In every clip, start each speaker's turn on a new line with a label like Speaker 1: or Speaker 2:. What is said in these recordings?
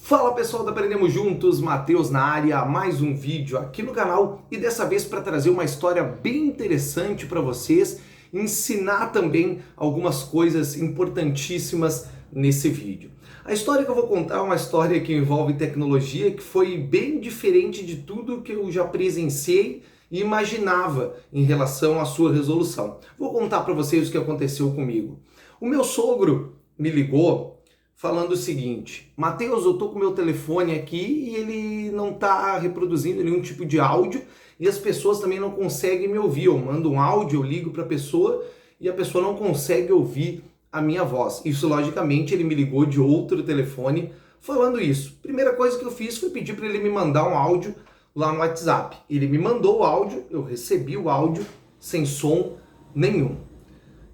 Speaker 1: Fala pessoal da Aprendemos Juntos, Matheus na área, mais um vídeo aqui no canal e dessa vez para trazer uma história bem interessante para vocês, ensinar também algumas coisas importantíssimas nesse vídeo. A história que eu vou contar é uma história que envolve tecnologia que foi bem diferente de tudo que eu já presenciei e imaginava em relação à sua resolução. Vou contar para vocês o que aconteceu comigo. O meu sogro me ligou falando o seguinte: Matheus, eu tô com meu telefone aqui e ele não tá reproduzindo nenhum tipo de áudio e as pessoas também não conseguem me ouvir. Eu mando um áudio, eu ligo para a pessoa e a pessoa não consegue ouvir a minha voz. Isso, logicamente, ele me ligou de outro telefone falando isso. Primeira coisa que eu fiz foi pedir para ele me mandar um áudio lá no WhatsApp. Ele me mandou o áudio, eu recebi o áudio sem som nenhum.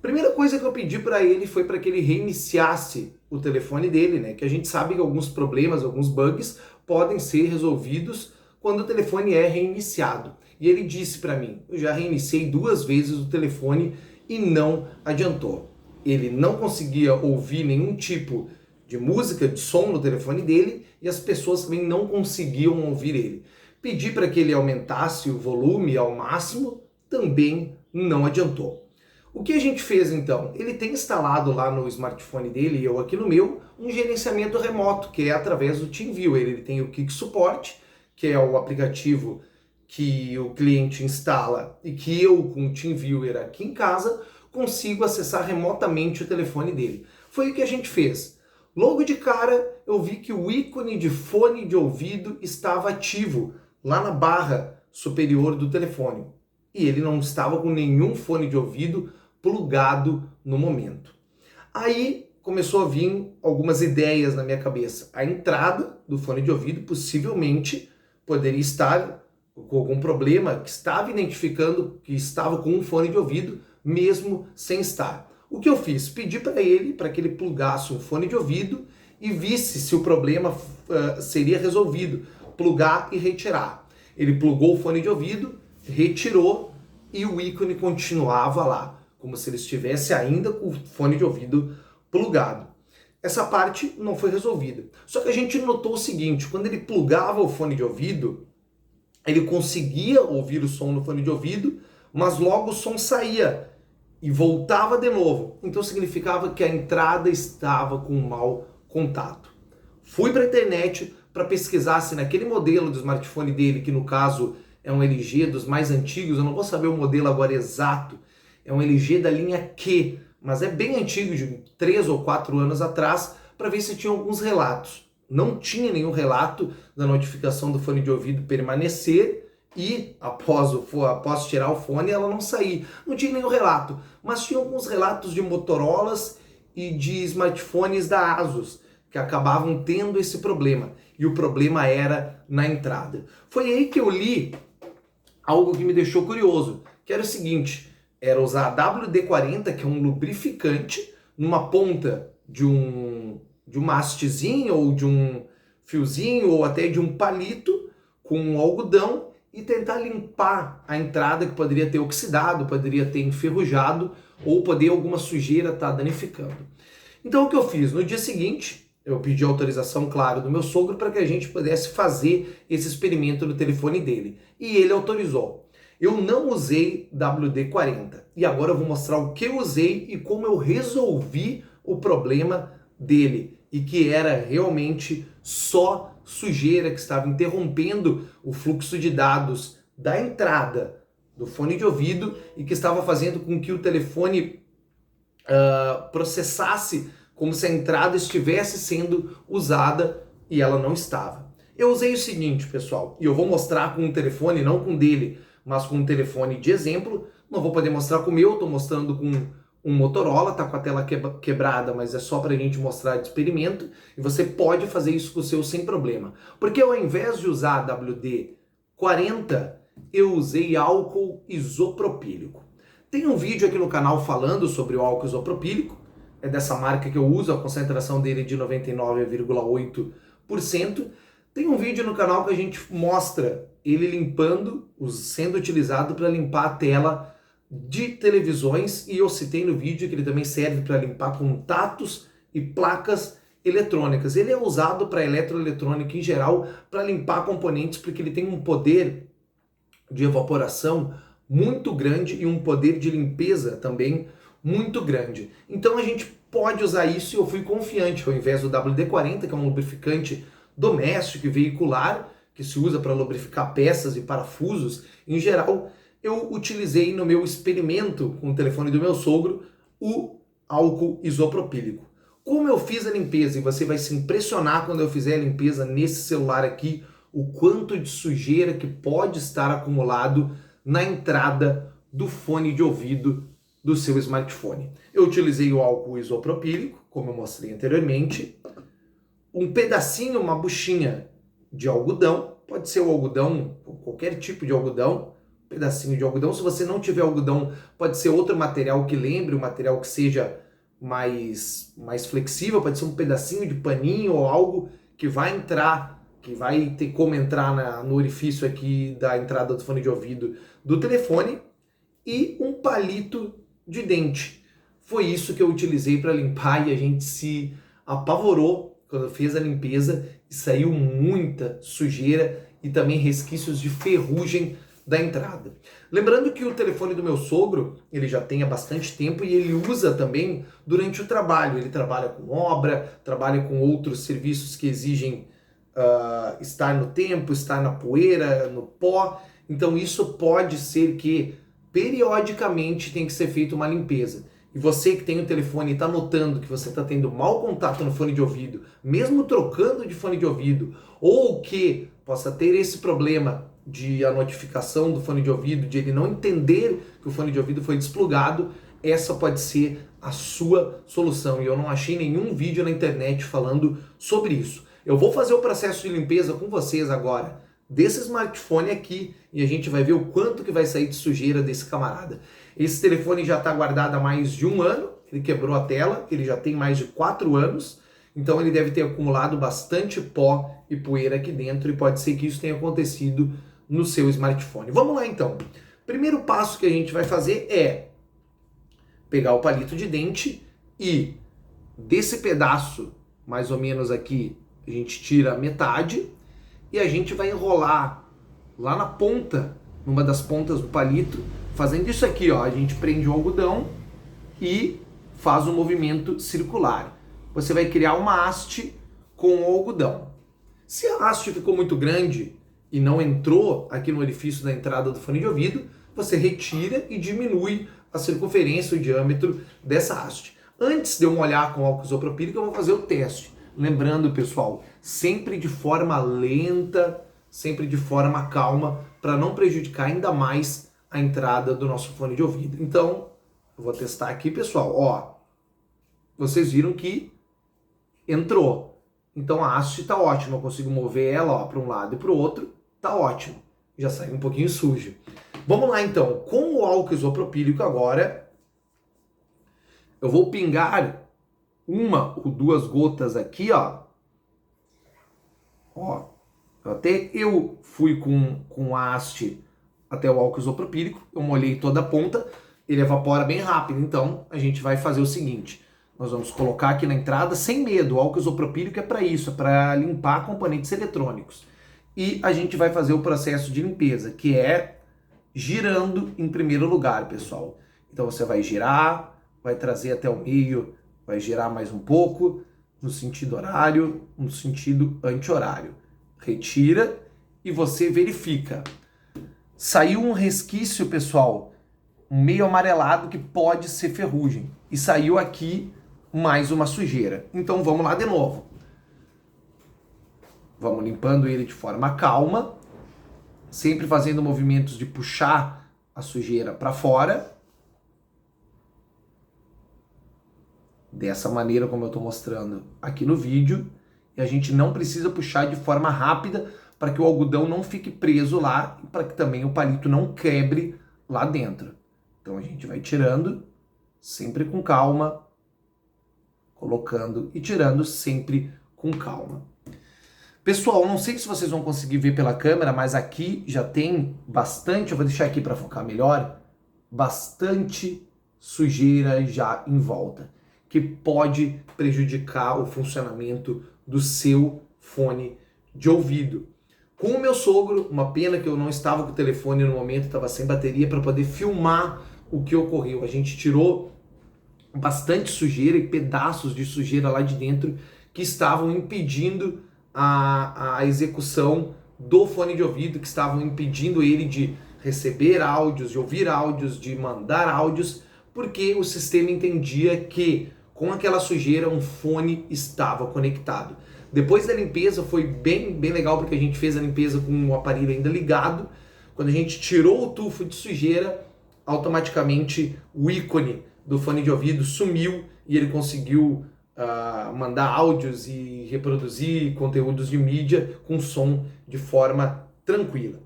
Speaker 1: Primeira coisa que eu pedi para ele foi para que ele reiniciasse o telefone dele, né? Que a gente sabe que alguns problemas, alguns bugs podem ser resolvidos quando o telefone é reiniciado. E ele disse para mim: eu já reiniciei 2 vezes o telefone e não adiantou. Ele não conseguia ouvir nenhum tipo de música, de som no telefone dele e as pessoas também não conseguiam ouvir ele. Pedi para que ele aumentasse o volume ao máximo, também não adiantou. O que a gente fez então? Ele tem instalado lá no smartphone dele, e eu aqui no meu, um gerenciamento remoto, que é através do TeamViewer. Ele tem o Quick Support, que é o aplicativo que o cliente instala e que eu, com o TeamViewer aqui em casa, consigo acessar remotamente o telefone dele. Foi o que a gente fez. Logo de cara, eu vi que o ícone de fone de ouvido estava ativo lá na barra superior do telefone. E ele não estava com nenhum fone de ouvido plugado no momento. Aí começou a vir algumas ideias na minha cabeça. A entrada do fone de ouvido possivelmente poderia estar com algum problema que estava identificando que estava com um fone de ouvido mesmo sem estar. O que eu fiz? Pedi para que ele plugasse um fone de ouvido e visse se o problema seria resolvido. Plugar e retirar. Ele plugou o fone de ouvido, retirou e o ícone continuava lá, como se ele estivesse ainda com o fone de ouvido plugado. Essa parte não foi resolvida. Só que a gente notou o seguinte: quando ele plugava o fone de ouvido, ele conseguia ouvir o som no fone de ouvido, mas logo o som saía e voltava de novo. Então significava que a entrada estava com um mau contato. Fui para a internet para pesquisar se naquele modelo do smartphone dele, que no caso é um LG dos mais antigos, eu não vou saber o modelo agora exato, é um LG da linha Q, mas é bem antigo, de 3 ou 4 anos atrás, para ver se tinha alguns relatos. Não tinha nenhum relato da notificação do fone de ouvido permanecer e após tirar o fone ela não sair. Não tinha nenhum relato, mas tinha alguns relatos de Motorolas e de smartphones da Asus que acabavam tendo esse problema. E o problema era na entrada. Foi aí que eu li algo que me deixou curioso, que era o seguinte: era usar a WD-40, que é um lubrificante, numa ponta de um hastezinho ou de um fiozinho ou até de um palito com um algodão e tentar limpar a entrada que poderia ter oxidado, poderia ter enferrujado ou poder alguma sujeira estar danificando. Então o que eu fiz? No dia seguinte, eu pedi autorização, claro, do meu sogro para que a gente pudesse fazer esse experimento no telefone dele. E ele autorizou. Eu não usei WD-40. E agora eu vou mostrar o que eu usei e como eu resolvi o problema dele. E que era realmente só sujeira que estava interrompendo o fluxo de dados da entrada do fone de ouvido e que estava fazendo com que o telefone processasse como se a entrada estivesse sendo usada e ela não estava. Eu usei o seguinte, pessoal, e eu vou mostrar com um telefone, não com dele, mas com um telefone de exemplo. Não vou poder mostrar com o meu, estou mostrando com um Motorola, tá com a tela quebrada, mas é só para a gente mostrar de experimento, e você pode fazer isso com o seu sem problema. Porque ao invés de usar WD-40, eu usei álcool isopropílico. Tem um vídeo aqui no canal falando sobre o álcool isopropílico, é dessa marca que eu uso, a concentração dele é de 99,8%. Tem um vídeo no canal que a gente mostra ele limpando, sendo utilizado para limpar a tela de televisões, e eu citei no vídeo que ele também serve para limpar contatos e placas eletrônicas. Ele é usado para eletroeletrônica em geral, para limpar componentes, porque ele tem um poder de evaporação muito grande e um poder de limpeza também muito grande. Então a gente pode usar isso e eu fui confiante, ao invés do WD-40, que é um lubrificante doméstico e veicular, que se usa para lubrificar peças e parafusos, em geral, eu utilizei no meu experimento com o telefone do meu sogro o álcool isopropílico. Como eu fiz a limpeza, e você vai se impressionar quando eu fizer a limpeza nesse celular aqui, o quanto de sujeira que pode estar acumulado na entrada do fone de ouvido do seu smartphone. Eu utilizei o álcool isopropílico, como eu mostrei anteriormente, um pedacinho, uma buchinha de algodão, pode ser o algodão, qualquer tipo de algodão, um pedacinho de algodão. Se você não tiver algodão, pode ser outro material que lembre, um material que seja mais flexível, pode ser um pedacinho de paninho ou algo que vai entrar, que vai ter como entrar no orifício aqui da entrada do fone de ouvido do telefone, e um palito de dente. Foi isso que eu utilizei para limpar e a gente se apavorou quando fez a limpeza e saiu muita sujeira e também resquícios de ferrugem da entrada. Lembrando que o telefone do meu sogro, ele já tem há bastante tempo e ele usa também durante o trabalho. Ele trabalha com obra, trabalha com outros serviços que exigem estar no tempo, estar na poeira, no pó. Então isso pode ser que periodicamente tem que ser feita uma limpeza. E você que tem o telefone e está notando que você está tendo mau contato no fone de ouvido, mesmo trocando de fone de ouvido, ou que possa ter esse problema de a notificação do fone de ouvido, de ele não entender que o fone de ouvido foi desplugado, essa pode ser a sua solução. E eu não achei nenhum vídeo na internet falando sobre isso. Eu vou fazer o processo de limpeza com vocês agora, desse smartphone aqui, e a gente vai ver o quanto que vai sair de sujeira desse camarada. Esse telefone já está guardado há mais de 1 ano, ele quebrou a tela, ele já tem mais de 4 anos, então ele deve ter acumulado bastante pó e poeira aqui dentro, e pode ser que isso tenha acontecido no seu smartphone. Vamos lá então. Primeiro passo que a gente vai fazer é pegar o palito de dente e desse pedaço, mais ou menos aqui, a gente tira metade e a gente vai enrolar lá na ponta, numa das pontas do palito, fazendo isso aqui, ó. A gente prende o algodão e faz um movimento circular. Você vai criar uma haste com o algodão. Se a haste ficou muito grande e não entrou aqui no orifício da entrada do fone de ouvido, você retira e diminui a circunferência, o diâmetro dessa haste. Antes de eu molhar com álcool isopropílico, eu vou fazer o teste. Lembrando, pessoal, sempre de forma lenta, sempre de forma calma, para não prejudicar ainda mais a entrada do nosso fone de ouvido. Então, eu vou testar aqui, pessoal. Ó, vocês viram que entrou. Então a haste está ótima, eu consigo mover ela para um lado e para o outro, tá ótimo. Já saiu um pouquinho sujo. Vamos lá então, com o álcool isopropílico agora, eu vou pingar 1 ou 2 gotas aqui, ó. Ó, até eu fui com a haste até o álcool isopropílico, eu molhei toda a ponta, ele evapora bem rápido, então a gente vai fazer o seguinte. Nós vamos colocar aqui na entrada sem medo, o álcool isopropílico é para isso, é para limpar componentes eletrônicos. E a gente vai fazer o processo de limpeza, que é girando em primeiro lugar, pessoal. Então você vai girar, vai trazer até o meio, vai girar mais um pouco, no sentido horário, no sentido anti-horário. Retira e você verifica. Saiu um resquício, pessoal, meio amarelado, que pode ser ferrugem. E saiu aqui mais uma sujeira. Então vamos lá de novo. Vamos limpando ele de forma calma, sempre fazendo movimentos de puxar a sujeira para fora. Dessa maneira como eu estou mostrando aqui no vídeo. E a gente não precisa puxar de forma rápida para que o algodão não fique preso lá e para que também o palito não quebre lá dentro. Então a gente vai tirando sempre com calma, colocando e tirando sempre com calma. Pessoal, não sei se vocês vão conseguir ver pela câmera, mas aqui já tem bastante, eu vou deixar aqui para focar melhor, bastante sujeira já em volta. que pode prejudicar o funcionamento do seu fone de ouvido. Com o meu sogro, uma pena que eu não estava com o telefone no momento, estava sem bateria para poder filmar o que ocorreu. A gente tirou bastante sujeira e pedaços de sujeira lá de dentro que estavam impedindo a execução do fone de ouvido, que estavam impedindo ele de receber áudios, de ouvir áudios, de mandar áudios, porque o sistema entendia que com aquela sujeira um fone estava conectado. Depois da limpeza foi bem legal, porque a gente fez a limpeza com o aparelho ainda ligado. Quando a gente tirou o tufo de sujeira, automaticamente o ícone do fone de ouvido sumiu e ele conseguiu mandar áudios e reproduzir conteúdos de mídia com som de forma tranquila.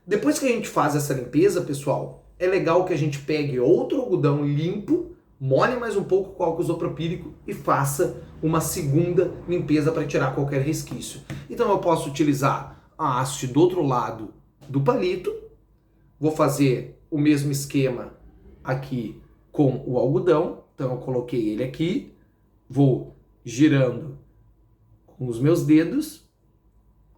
Speaker 1: Depois que a gente faz essa limpeza, pessoal, é legal que a gente pegue outro algodão limpo, molhe mais um pouco com álcool isopropílico e faça uma segunda limpeza para tirar qualquer resquício. Então eu posso utilizar a haste do outro lado do palito, vou fazer o mesmo esquema aqui com o algodão, então eu coloquei ele aqui, vou girando com os meus dedos,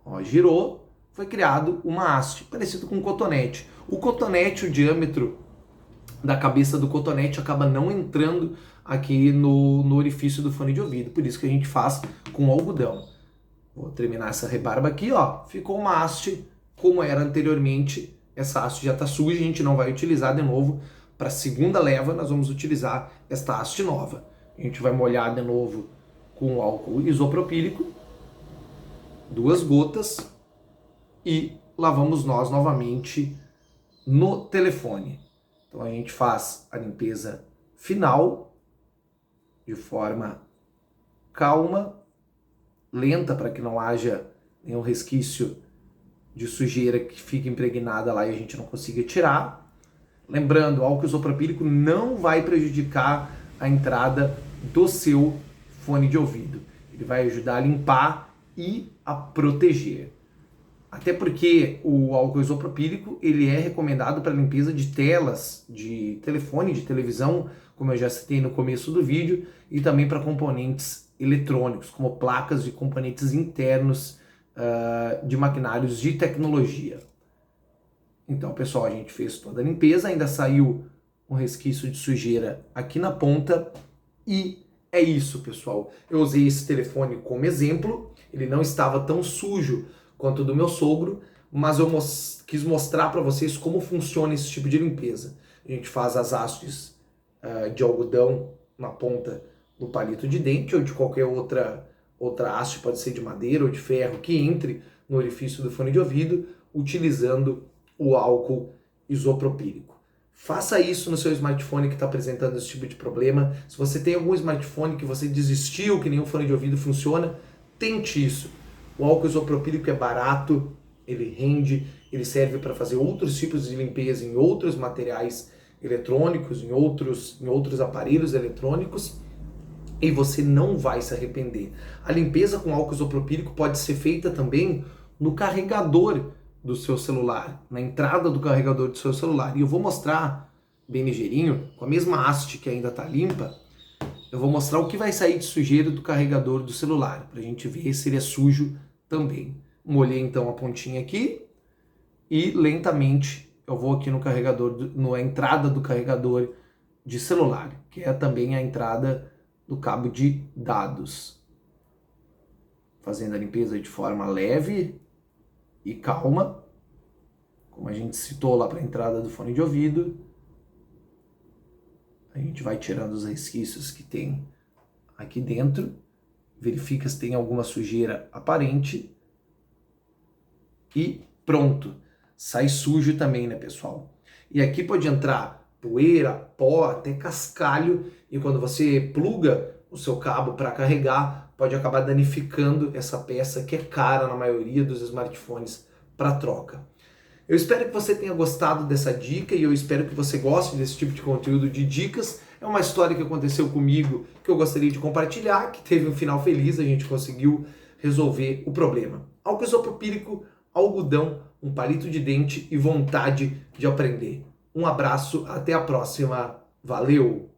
Speaker 1: ó, girou, foi criado uma haste, parecido com um cotonete. O cotonete, o diâmetro da cabeça do cotonete acaba não entrando aqui no orifício do fone de ouvido, por isso que a gente faz com algodão. Vou terminar essa rebarba aqui, ó, ficou uma haste como era anteriormente. Essa haste já está suja, a gente não vai utilizar de novo. Para a segunda leva, nós vamos utilizar esta haste nova. A gente vai molhar de novo com álcool isopropílico, 2 gotas, e lavamos nós novamente no telefone. Então a gente faz a limpeza final de forma calma, lenta, para que não haja nenhum resquício de sujeira que fique impregnada lá e a gente não consiga tirar. Lembrando, o álcool isopropílico não vai prejudicar a entrada do seu fone de ouvido. Ele vai ajudar a limpar e a proteger. Até porque o álcool isopropílico ele é recomendado para limpeza de telas de telefone, de televisão, como eu já citei no começo do vídeo, e também para componentes eletrônicos, como placas de componentes internos de maquinários de tecnologia. Então, pessoal, a gente fez toda a limpeza, ainda saiu um resquício de sujeira aqui na ponta e é isso, pessoal. Eu usei esse telefone como exemplo, ele não estava tão sujo quanto o do meu sogro, mas eu quis mostrar para vocês como funciona esse tipo de limpeza. A gente faz as hastes de algodão na ponta do palito de dente ou de qualquer outra haste, pode ser de madeira ou de ferro, que entre no orifício do fone de ouvido, utilizando o álcool isopropílico. Faça isso no seu smartphone que está apresentando esse tipo de problema. Se você tem algum smartphone que você desistiu, que nenhum fone de ouvido funciona, tente isso. O álcool isopropílico é barato, ele rende, ele serve para fazer outros tipos de limpeza em outros materiais eletrônicos, em outros aparelhos eletrônicos, e você não vai se arrepender. A limpeza com álcool isopropílico pode ser feita também no carregador do seu celular, na entrada do carregador do seu celular. E eu vou mostrar bem ligeirinho, com a mesma haste que ainda está limpa, eu vou mostrar o que vai sair de sujeira do carregador do celular, para a gente ver se ele é sujo também. Molhei então a pontinha aqui e lentamente eu vou aqui no carregador, na entrada do carregador de celular, que é também a entrada do cabo de dados. Fazendo a limpeza de forma leve e calma, como a gente citou lá para a entrada do fone de ouvido. A gente vai tirando os resquícios que tem aqui dentro, verifica se tem alguma sujeira aparente e pronto. Sai sujo também, né, pessoal? E aqui pode entrar poeira, pó, até cascalho, e quando você pluga o seu cabo para carregar, pode acabar danificando essa peça que é cara na maioria dos smartphones para troca. Eu espero que você tenha gostado dessa dica e eu espero que você goste desse tipo de conteúdo de dicas. É uma história que aconteceu comigo que eu gostaria de compartilhar, que teve um final feliz, a gente conseguiu resolver o problema. Álcool isopropílico, algodão, um palito de dente e vontade de aprender. Um abraço, até a próxima. Valeu!